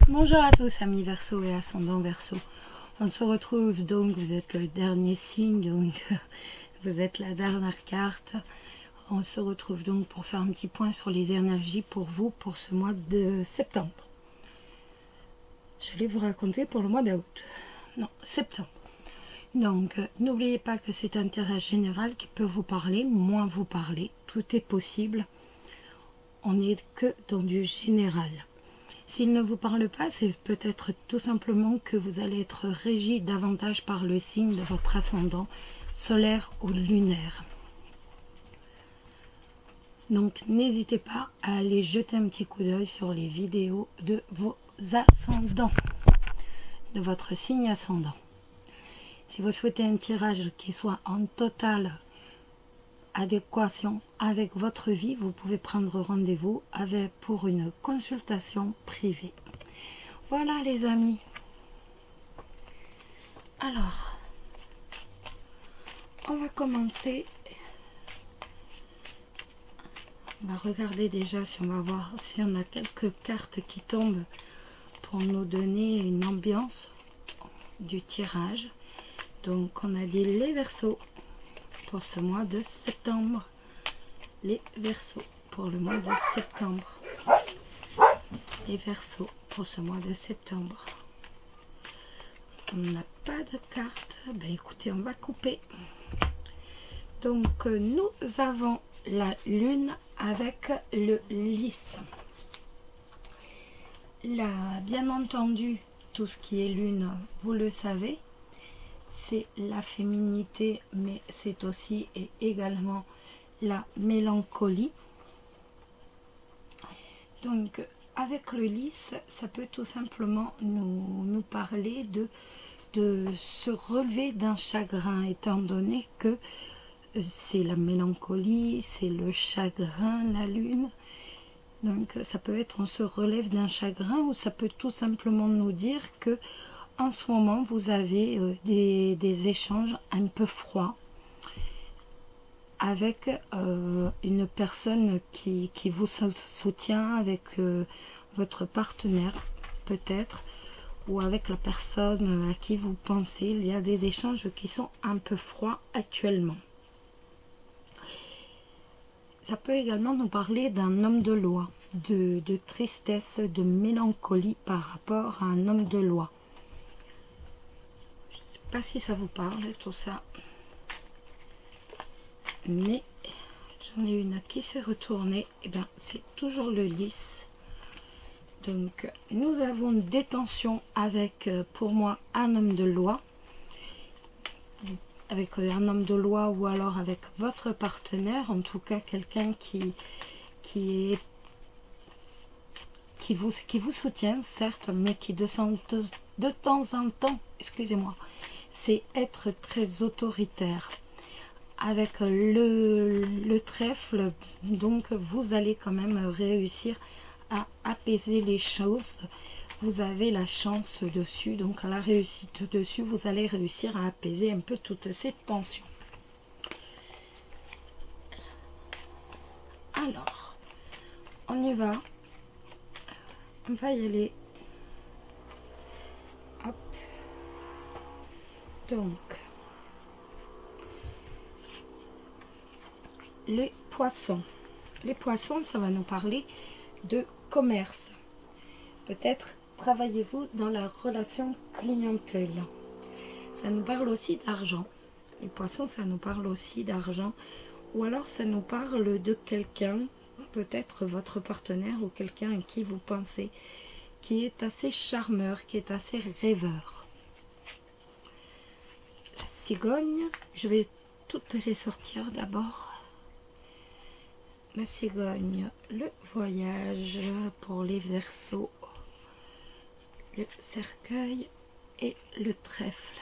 Bonjour à tous amis Verseau et ascendant Verseau. On se retrouve donc, vous êtes le dernier signe, donc vous êtes la dernière carte. On se retrouve donc pour faire un petit point sur les énergies pour vous pour ce mois de septembre. J'allais vous raconter pour le mois d'août. Non, septembre. Donc n'oubliez pas que c'est un tirage général qui peut vous parler, moins vous parler. Tout est possible. On n'est que dans du général. S'il ne vous parle pas, c'est peut-être tout simplement que vous allez être régi davantage par le signe de votre ascendant solaire ou lunaire. Donc n'hésitez pas à aller jeter un petit coup d'œil sur les vidéos de vos ascendants, de votre signe ascendant. Si vous souhaitez un tirage qui soit en totale adéquation avec votre vie, vous pouvez prendre rendez-vous pour une consultation privée. Voilà les amis. Alors, on va commencer. On va regarder déjà si on va voir si on a quelques cartes qui tombent pour nous donner une ambiance du tirage. Donc on a dit les Verseaux pour ce mois de septembre. Les Verseaux pour le mois de septembre. Les Verseaux pour ce mois de septembre. On n'a pas de carte. Ben écoutez, on va couper. Donc nous avons la lune avec le lys. Là, bien entendu, tout ce qui est lune, vous le savez, c'est la féminité, mais c'est aussi et également la mélancolie. Donc avec le lys, ça peut tout simplement nous parler de se relever d'un chagrin, étant donné que c'est la mélancolie, c'est le chagrin, la lune. Donc ça peut être on se relève d'un chagrin, ou ça peut tout simplement nous dire que en ce moment vous avez des échanges un peu froids avec une personne qui vous soutient, avec votre partenaire peut-être, ou avec la personne à qui vous pensez. Il y a des échanges qui sont un peu froids actuellement. Ça peut également nous parler d'un homme de loi, de tristesse, de mélancolie par rapport à un homme de loi. Je ne sais pas si ça vous parle tout ça, mais j'en ai une qui s'est retournée. Et bien c'est toujours le lys. Donc nous avons des tensions avec, pour moi, un homme de loi, avec un homme de loi, ou alors avec votre partenaire, en tout cas quelqu'un qui vous soutient, certes, mais qui de temps en temps, excusez-moi, c'est être très autoritaire. Avec le trèfle, donc vous allez quand même réussir à apaiser les choses. Vous avez la chance dessus, donc la réussite dessus, vous allez réussir à apaiser un peu toutes ces tensions. Alors, on y va. On va y aller. Hop. Donc, les poissons. Les poissons, ça va nous parler de commerce. Peut-être travaillez-vous dans la relation clientèle. Ça nous parle aussi d'argent. Les poissons, ça nous parle aussi d'argent. Ou alors ça nous parle de quelqu'un, peut-être votre partenaire ou quelqu'un à qui vous pensez, qui est assez charmeur, qui est assez rêveur. La cigogne, je vais toutes les sortir d'abord. La cigogne, le voyage pour les Verseaux, le cercueil et le trèfle.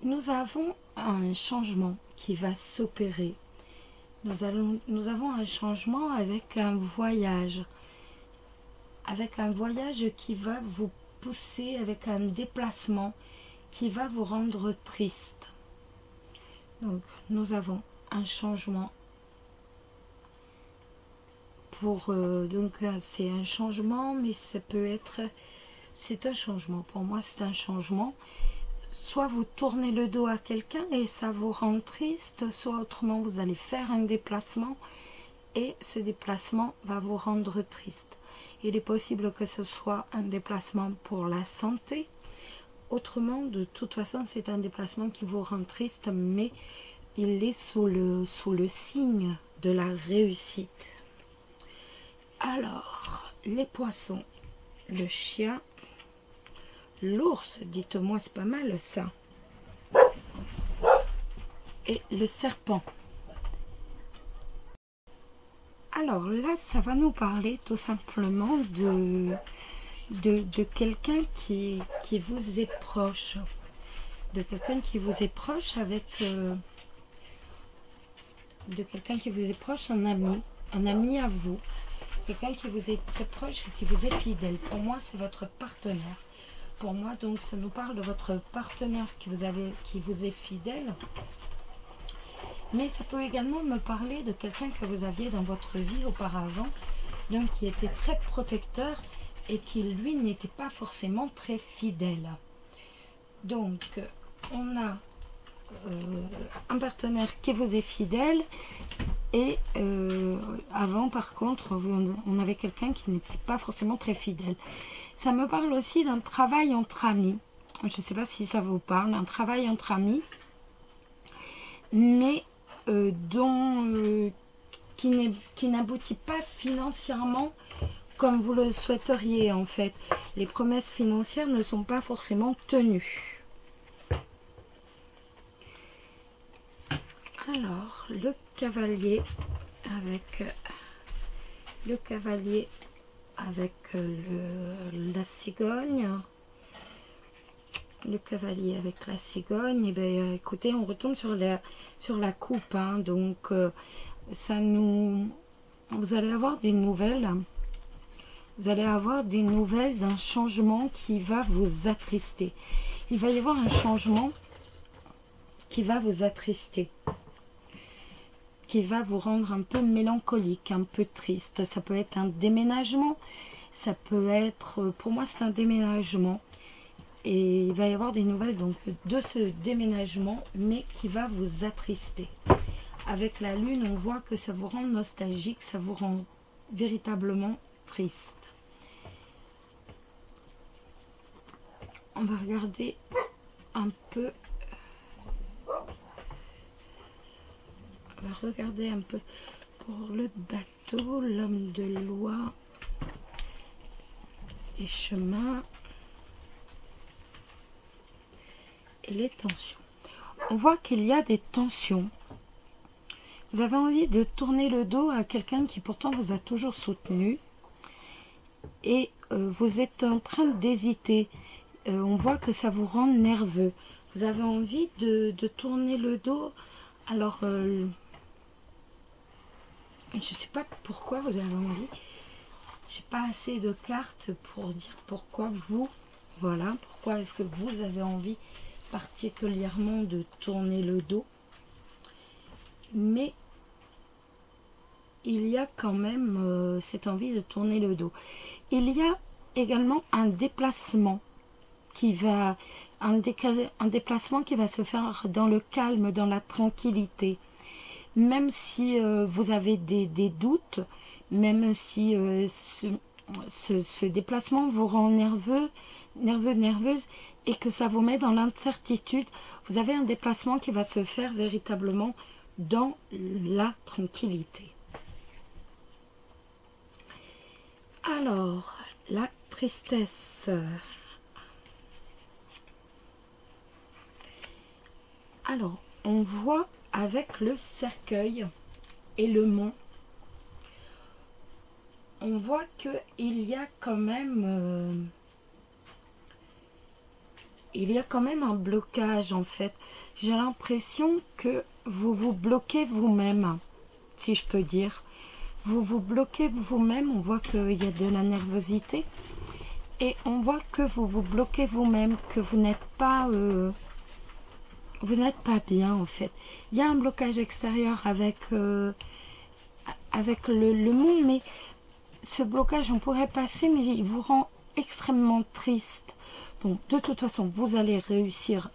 Nous avons un changement qui va s'opérer. Nous avons un changement avec un voyage. Avec un voyage qui va vous pousser, avec un déplacement qui va vous rendre triste. Donc nous avons un changement donc c'est un changement, mais ça peut être, c'est un changement. Pour moi, c'est un changement. Soit vous tournez le dos à quelqu'un et ça vous rend triste, soit autrement vous allez faire un déplacement et ce déplacement va vous rendre triste. Il est possible que ce soit un déplacement pour la santé. Autrement, de toute façon, c'est un déplacement qui vous rend triste, mais il est sous le signe de la réussite. Alors, les poissons, le chien, l'ours, dites-moi, c'est pas mal ça. Et le serpent. Alors là, ça va nous parler tout simplement de quelqu'un qui vous est proche. De quelqu'un qui vous est proche avec... de quelqu'un qui vous est proche, un ami à vous. Quelqu'un qui vous est très proche et qui vous est fidèle. Pour moi, c'est votre partenaire. Pour moi, donc, ça nous parle de votre partenaire qui vous est fidèle. Mais ça peut également me parler de quelqu'un que vous aviez dans votre vie auparavant, donc qui était très protecteur et qui, lui, n'était pas forcément très fidèle. Donc, on a un partenaire qui vous est fidèle et avant, par contre, on avait quelqu'un qui n'était pas forcément très fidèle. Ça me parle aussi d'un travail entre amis. Je ne sais pas si ça vous parle, un travail entre amis, mais qui n'aboutit pas financièrement comme vous le souhaiteriez en fait. Les promesses financières ne sont pas forcément tenues. Alors, le cavalier avec la cigogne. Le cavalier avec la cigogne, et bien écoutez, on retourne sur la coupe, hein, donc vous allez avoir des nouvelles. Vous allez avoir des nouvelles d'un changement qui va vous attrister. Il va y avoir un changement qui va vous attrister, qui va vous rendre un peu mélancolique, un peu triste. Ça peut être un déménagement, ça peut être, pour moi c'est un déménagement. Et il va y avoir des nouvelles donc de ce déménagement, mais qui va vous attrister. Avec la lune, on voit que ça vous rend nostalgique, ça vous rend véritablement triste. On va regarder un peu. On va regarder un peu pour le bateau, l'homme de loi, les chemins. Et les tensions. On voit qu'il y a des tensions. Vous avez envie de tourner le dos à quelqu'un qui pourtant vous a toujours soutenu. Et vous êtes en train d'hésiter. On voit que ça vous rend nerveux. Vous avez envie de tourner le dos. Alors, je ne sais pas pourquoi vous avez envie. Je n'ai pas assez de cartes pour dire pourquoi vous. Voilà, pourquoi est-ce que vous avez envie particulièrement de tourner le dos, mais il y a quand même cette envie de tourner le dos. Il y a également un déplacement qui va déplacement qui va se faire dans le calme, dans la tranquillité, même si vous avez des doutes, même si ce déplacement vous rend nerveuse, et que ça vous met dans l'incertitude. Vous avez un déplacement qui va se faire véritablement dans la tranquillité. Alors, la tristesse. Alors, on voit avec le cercueil et le mont, on voit qu'il y a quand même... il y a quand même un blocage en fait. J'ai l'impression que vous vous bloquez vous-même, si je peux dire. Vous vous bloquez vous-même, on voit qu'il y a de la nervosité. Et on voit que vous vous bloquez vous-même, que vous n'êtes pas bien en fait. Il y a un blocage extérieur avec le monde, mais ce blocage, on pourrait passer, mais il vous rend extrêmement triste. Bon, de toute façon, vous allez réussir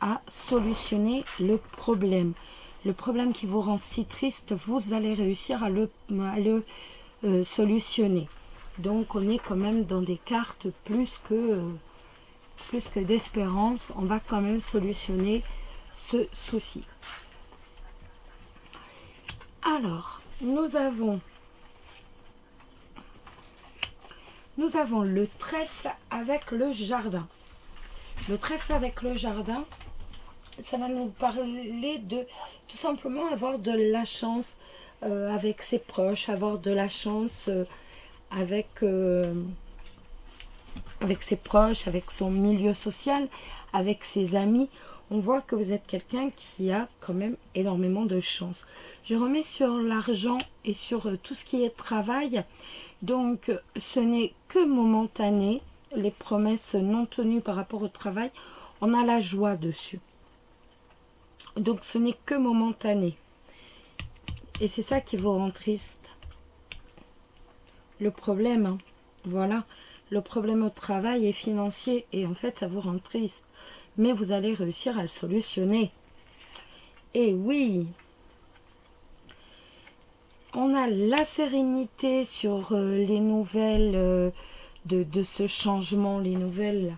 à solutionner le problème. Le problème qui vous rend si triste, vous allez réussir à le solutionner. Donc, on est quand même dans des cartes plus que d'espérance. On va quand même solutionner ce souci. Alors, nous avons le trèfle avec le jardin. Le trèfle avec le jardin, ça va nous parler de tout simplement avoir de la chance avec ses proches, avoir de la chance avec ses proches, avec son milieu social, avec ses amis. On voit que vous êtes quelqu'un qui a quand même énormément de chance. Je remets sur l'argent et sur tout ce qui est travail. Donc, ce n'est que momentané. Les promesses non tenues par rapport au travail, on a la joie dessus. Donc, ce n'est que momentané. Et c'est ça qui vous rend triste. Le problème, hein, voilà, le problème au travail est financier et en fait, ça vous rend triste. Mais vous allez réussir à le solutionner. Et oui, on a la sérénité sur les nouvelles de ce changement, les nouvelles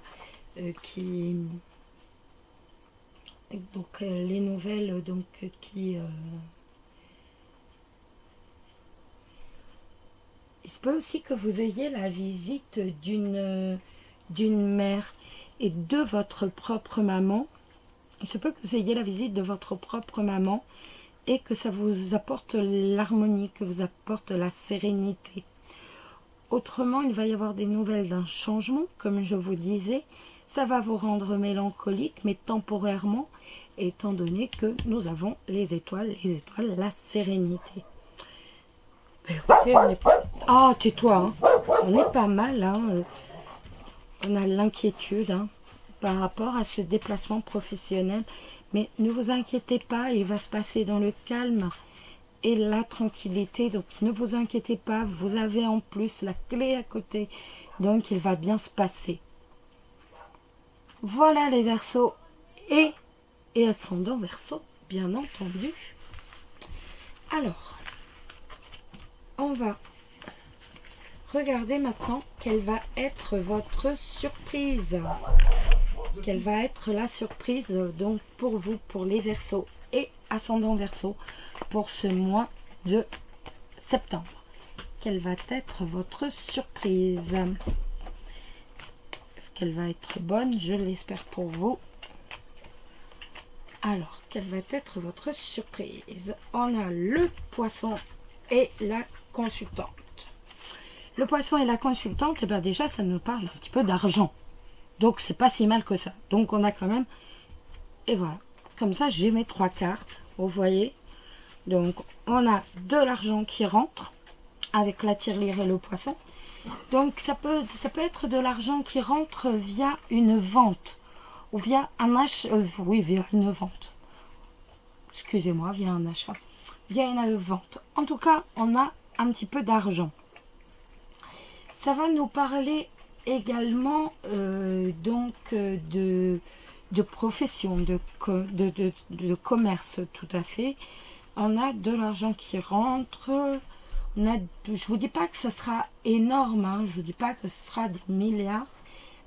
qui il se peut aussi que vous ayez la visite d'une mère et de votre propre maman. Il se peut que vous ayez la visite de votre propre maman et que ça vous apporte l'harmonie, que vous apporte la sérénité. Autrement, il va y avoir des nouvelles d'un changement, comme je vous disais. Ça va vous rendre mélancolique, mais temporairement, étant donné que nous avons les étoiles, la sérénité. Mais écoutez, on est... Ah, tais-toi, hein. On est pas mal, hein. On a l'inquiétude hein, par rapport à ce déplacement professionnel. Mais ne vous inquiétez pas, il va se passer dans le calme et la tranquillité. Donc ne vous inquiétez pas, vous avez en plus la clé à côté. Donc il va bien se passer. Voilà les Verseaux et ascendant Verseau, bien entendu. Alors, on va regarder maintenant quelle va être votre surprise. Quelle va être la surprise donc pour vous, pour les Verseaux et ascendant Verseau pour ce mois de septembre. Quelle va être votre surprise? Est-ce qu'elle va être bonne? Je l'espère pour vous. Alors, quelle va être votre surprise? On a le poisson et la consultante. Le poisson et la consultante, et bien déjà, ça nous parle un petit peu d'argent. Donc, c'est pas si mal que ça. Donc, on a quand même... Et voilà. Comme ça, j'ai mes 3 cartes. Vous voyez. Donc, on a de l'argent qui rentre avec la tirelire et le poisson. Donc, ça peut être de l'argent qui rentre via une vente. Ou via un achat. Oui, via une vente. Excusez-moi, via un achat. Via une vente. En tout cas, on a un petit peu d'argent. Ça va nous parler également de profession, de commerce tout à fait. On a de l'argent qui rentre. On a, je vous dis pas que ça sera énorme, hein, je vous dis pas que ce sera des milliards,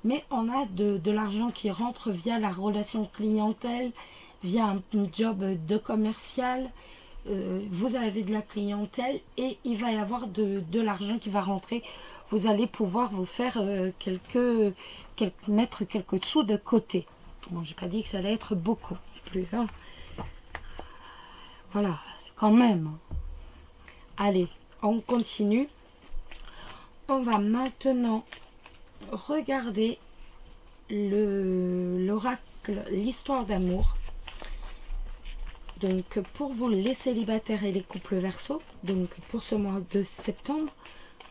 mais on a de l'argent qui rentre via la relation clientèle, via un job de commercial. Vous avez de la clientèle et il va y avoir de l'argent qui va rentrer. Vous allez pouvoir vous faire mettre quelques sous de côté. Bon, j'ai pas dit que ça allait être beaucoup plus. Hein. Voilà, c'est quand même. Allez, on continue. On va maintenant regarder l'oracle, l'histoire d'amour. Donc pour vous les célibataires et les couples Verseau, donc pour ce mois de septembre,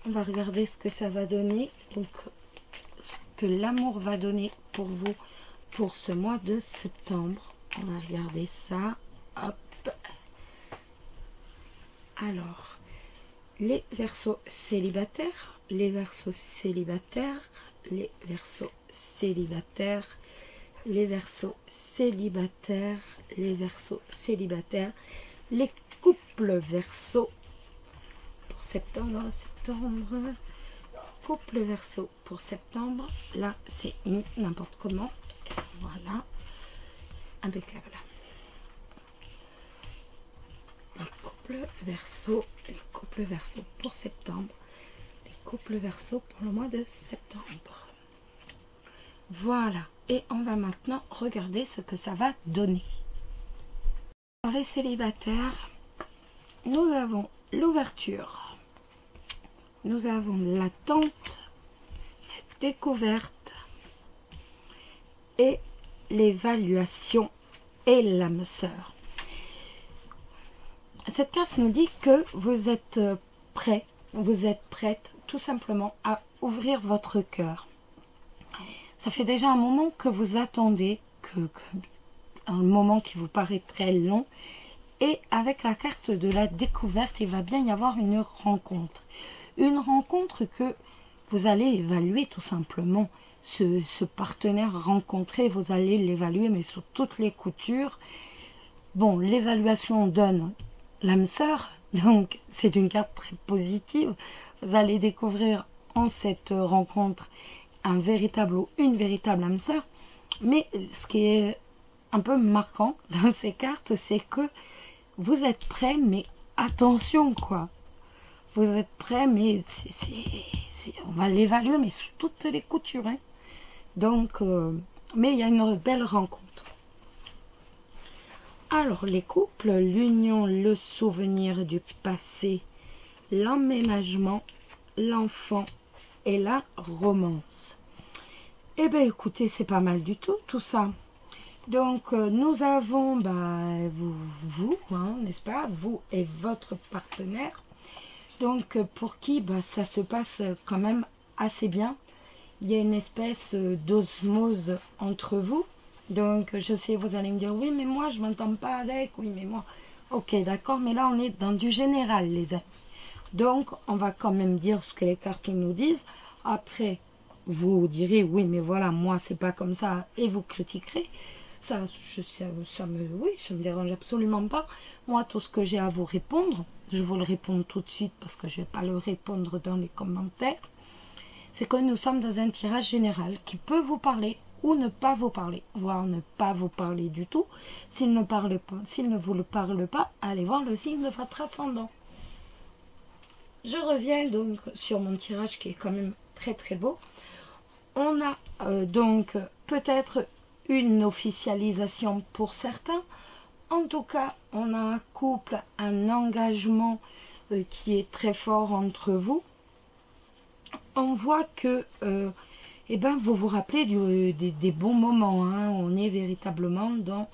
on va regarder ce que ça va donner, donc ce que l'amour va donner pour vous pour ce mois de septembre. On va regarder ça, hop. Alors, les Verseaux célibataires, les Verseaux célibataires, les Verseaux célibataires, les Verseaux célibataires, les Verseaux célibataires, les couples Verseaux pour septembre, couple Verseau pour septembre. Là, c'est mis n'importe comment. Voilà, impeccable. Les couples Verseau pour septembre, les couples Verseau pour le mois de septembre. Voilà, et on va maintenant regarder ce que ça va donner. Pour les célibataires, nous avons l'ouverture, nous avons l'attente, la découverte et l'évaluation et l'âme sœur. Cette carte nous dit que vous êtes prêt, vous êtes prête tout simplement à ouvrir votre cœur. Ça fait déjà un moment que vous attendez, un moment qui vous paraît très long. Et avec la carte de la découverte, il va bien y avoir une rencontre. Une rencontre que vous allez évaluer tout simplement. Ce partenaire rencontré, vous allez l'évaluer, mais sous toutes les coutures. Bon, l'évaluation donne l'âme sœur, donc c'est une carte très positive. Vous allez découvrir en cette rencontre un véritable ou une véritable âme sœur. Mais ce qui est un peu marquant dans ces cartes, c'est que vous êtes prêts, mais attention quoi. Vous êtes prêts, mais on va l'évaluer, mais sous toutes les coutures. Hein. Donc, mais il y a une belle rencontre. Alors, les couples, l'union, le souvenir du passé, l'emménagement, l'enfant et la romance. Eh bien, écoutez, c'est pas mal du tout ça. Donc, nous avons vous hein, n'est-ce pas, vous et votre partenaire. Donc, pour qui ça se passe quand même assez bien. Il y a une espèce d'osmose entre vous. Donc, je sais, vous allez me dire, oui, mais moi, je ne m'entends pas avec. Oui, mais moi... Ok, d'accord, mais là, on est dans du général, les amis. Donc, on va quand même dire ce que les cartes nous disent. Après, vous direz, oui, mais voilà, moi, c'est pas comme ça. Et vous critiquerez. Ça me dérange absolument pas. Moi, tout ce que j'ai à vous répondre, je vous le réponds tout de suite parce que je ne vais pas le répondre dans les commentaires. C'est que nous sommes dans un tirage général qui peut vous parler ou ne pas vous parler, voire ne pas vous parler du tout. S'il ne vous le parle pas, allez voir le signe de votre ascendant. Je reviens donc sur mon tirage qui est quand même très très beau. On a donc peut-être une officialisation pour certains. En tout cas, on a un couple, un engagement qui est très fort entre vous. On voit que vous vous rappelez des bons moments. Hein. On est véritablement dans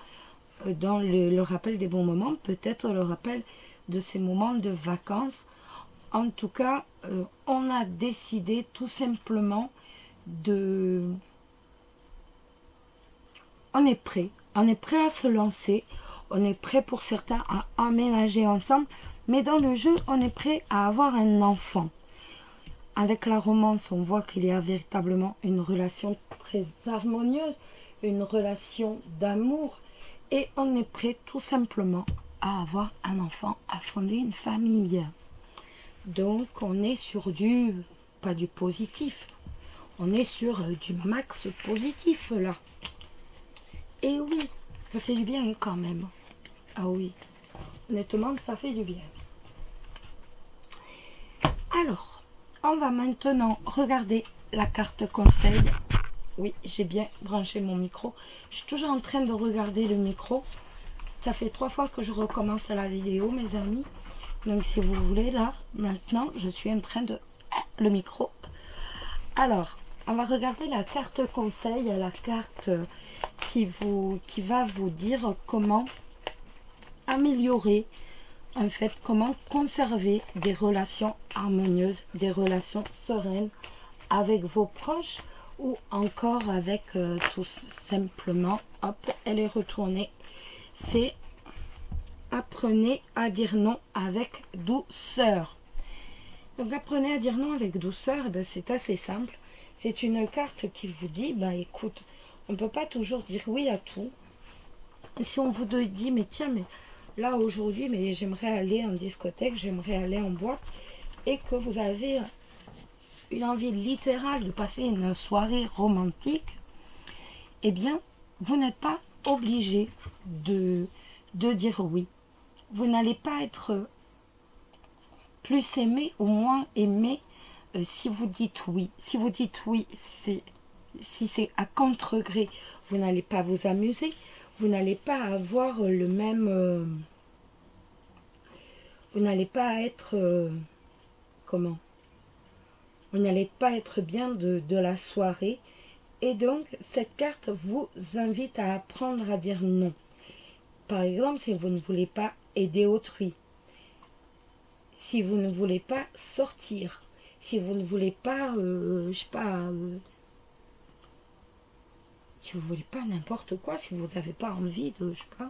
le rappel des bons moments, peut-être le rappel de ces moments de vacances. En tout cas, on a décidé tout simplement de... On est prêt à se lancer, on est prêt pour certains à aménager ensemble, mais dans le jeu, on est prêt à avoir un enfant. Avec la romance, on voit qu'il y a véritablement une relation très harmonieuse, une relation d'amour, et on est prêt tout simplement à avoir un enfant, à fonder une famille. Donc, on est sur pas du positif, on est sur du max positif là. Et oui, ça fait du bien quand même. Ah oui, honnêtement, ça fait du bien. Alors, on va maintenant regarder la carte conseil. Oui, j'ai bien branché mon micro. Je suis toujours en train de regarder le micro. Ça fait 3 fois que je recommence la vidéo, mes amis. Donc, si vous voulez, là, maintenant, je suis en train de... Le micro. Alors, on va regarder la carte conseil, la carte qui va vous dire comment améliorer, en fait, comment conserver des relations harmonieuses, des relations sereines avec vos proches ou encore avec tout simplement, hop, elle est retournée. C'est apprenez à dire non avec douceur. Donc apprenez à dire non avec douceur, ben, c'est assez simple. C'est une carte qui vous dit, ben écoute, on ne peut pas toujours dire oui à tout. Et si on vous dit, mais tiens, mais là aujourd'hui, mais j'aimerais aller en discothèque, j'aimerais aller en boîte, et que vous avez une envie littérale de passer une soirée romantique, eh bien, vous n'êtes pas obligé de dire oui. Vous n'allez pas être plus aimé ou moins aimé si vous dites oui. Si vous dites oui, si c'est à contre-gré, vous n'allez pas vous amuser, vous n'allez pas avoir le même... vous n'allez pas être... comment? Vous n'allez pas être bien de la soirée. Et donc, cette carte vous invite à apprendre à dire non. Par exemple, si vous ne voulez pas aider autrui, si vous ne voulez pas sortir, si vous ne voulez pas, je sais pas, si vous ne voulez pas n'importe quoi, si vous n'avez pas envie de, je sais pas,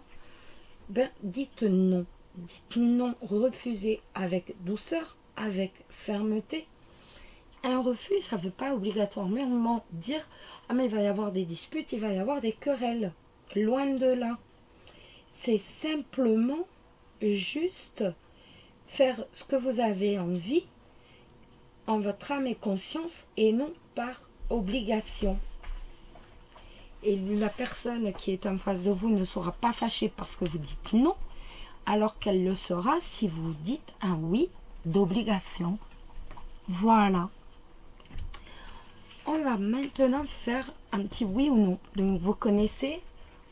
ben dites non. Dites non, refusez avec douceur, avec fermeté. Un refus, ça ne veut pas obligatoirement dire « Ah mais il va y avoir des disputes, il va y avoir des querelles ». Loin de là. C'est simplement juste faire ce que vous avez envie en votre âme et conscience et non par obligation. Et la personne qui est en face de vous ne sera pas fâchée parce que vous dites non, alors qu'elle le sera si vous dites un oui d'obligation. Voilà. On va maintenant faire un petit oui ou non. Donc vous connaissez,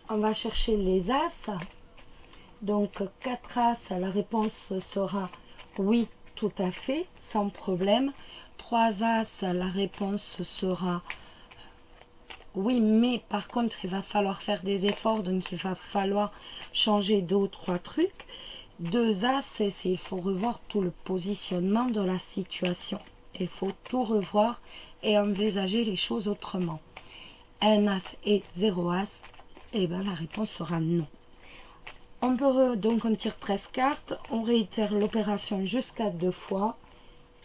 on va chercher les as. Donc 4 as, la réponse sera oui, tout à fait, sans problème. 3 as, la réponse sera oui, mais par contre, il va falloir faire des efforts, donc il va falloir changer 2 ou 3 trucs. 2 as, il faut revoir tout le positionnement de la situation. Il faut tout revoir et envisager les choses autrement. 1 as et 0 as, et bien la réponse sera non. On peut donc on tire 13 cartes, on réitère l'opération jusqu'à 2 fois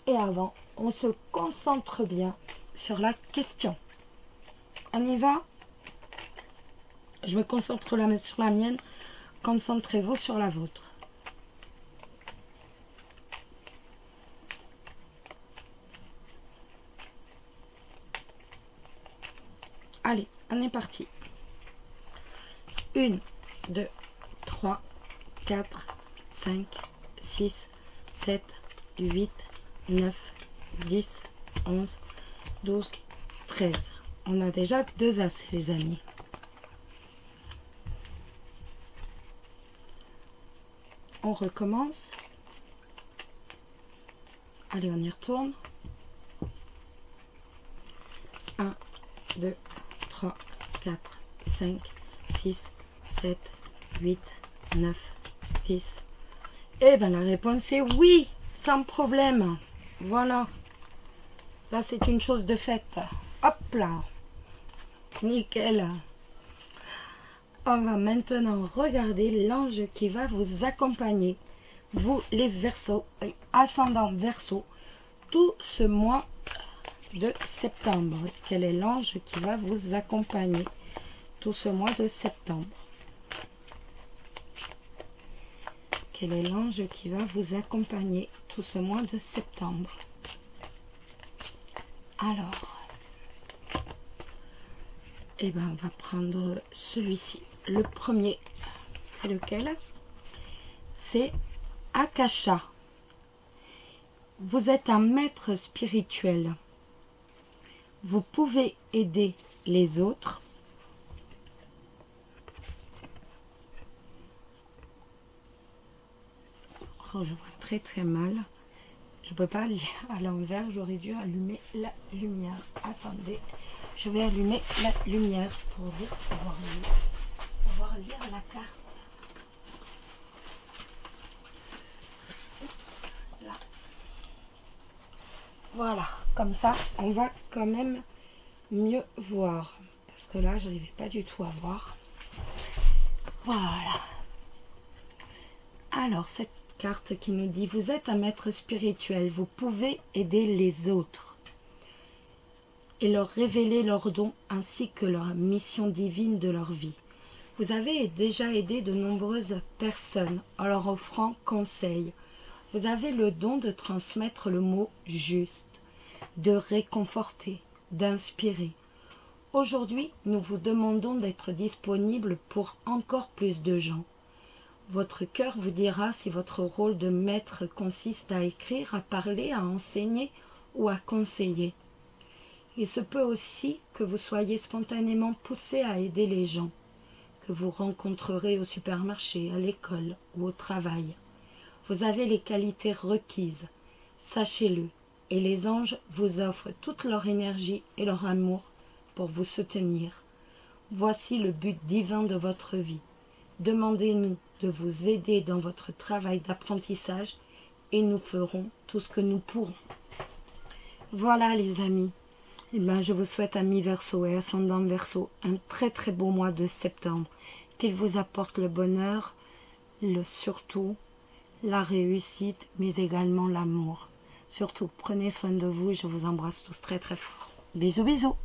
et avant on se concentre bien sur la question. On y va? Je me concentre sur la mienne, concentrez-vous sur la vôtre. Allez, on est parti. 1, 2, 3, 4, 5, 6, 7, 8, 9, 10, 11, 12, 13. On a déjà 2 as, les amis. On recommence. Allez, on y retourne. 1, 2, 3, 4, 5, 6, 7, 8, 9, 10. Et bien la réponse est oui, sans problème. Voilà. Ça c'est une chose de faite. Hop là. Nickel. On va maintenant regarder l'ange qui va vous accompagner. Vous les Verseaux, ascendant Verseau, tout ce mois de septembre. Quel est l'ange qui va vous accompagner tout ce mois de septembre? Quel est l'ange qui va vous accompagner tout ce mois de septembre? Alors, eh ben, on va prendre celui-ci. Le premier, c'est lequel? C'est Akasha. Vous êtes un maître spirituel. Vous pouvez aider les autres. Oh, je vois très très mal. Je ne peux pas lire à l'envers. J'aurais dû allumer la lumière. Attendez, je vais allumer la lumière pour vous pouvoir lire la carte. Oups, là. Voilà, comme ça, on va quand même mieux voir. Parce que là, je n'arrivais pas du tout à voir. Voilà. Alors, cette carte qui nous dit: vous êtes un maître spirituel, vous pouvez aider les autres et leur révéler leurs dons ainsi que leur mission divine de leur vie. Vous avez déjà aidé de nombreuses personnes en leur offrant conseil. Vous avez le don de transmettre le mot juste, de réconforter, d'inspirer. Aujourd'hui, nous vous demandons d'être disponible pour encore plus de gens. Votre cœur vous dira si votre rôle de maître consiste à écrire, à parler, à enseigner ou à conseiller. Il se peut aussi que vous soyez spontanément poussé à aider les gens, que vous rencontrerez au supermarché, à l'école ou au travail. Vous avez les qualités requises, sachez-le, et les anges vous offrent toute leur énergie et leur amour pour vous soutenir. Voici le but divin de votre vie. Demandez-nous de vous aider dans votre travail d'apprentissage et nous ferons tout ce que nous pourrons. Voilà les amis, je vous souhaite, amis Verseau et ascendant Verseau, un très très beau mois de septembre. Qu'il vous apporte le bonheur, surtout la réussite, mais également l'amour. Surtout, prenez soin de vous et je vous embrasse tous très très fort. Bisous bisous.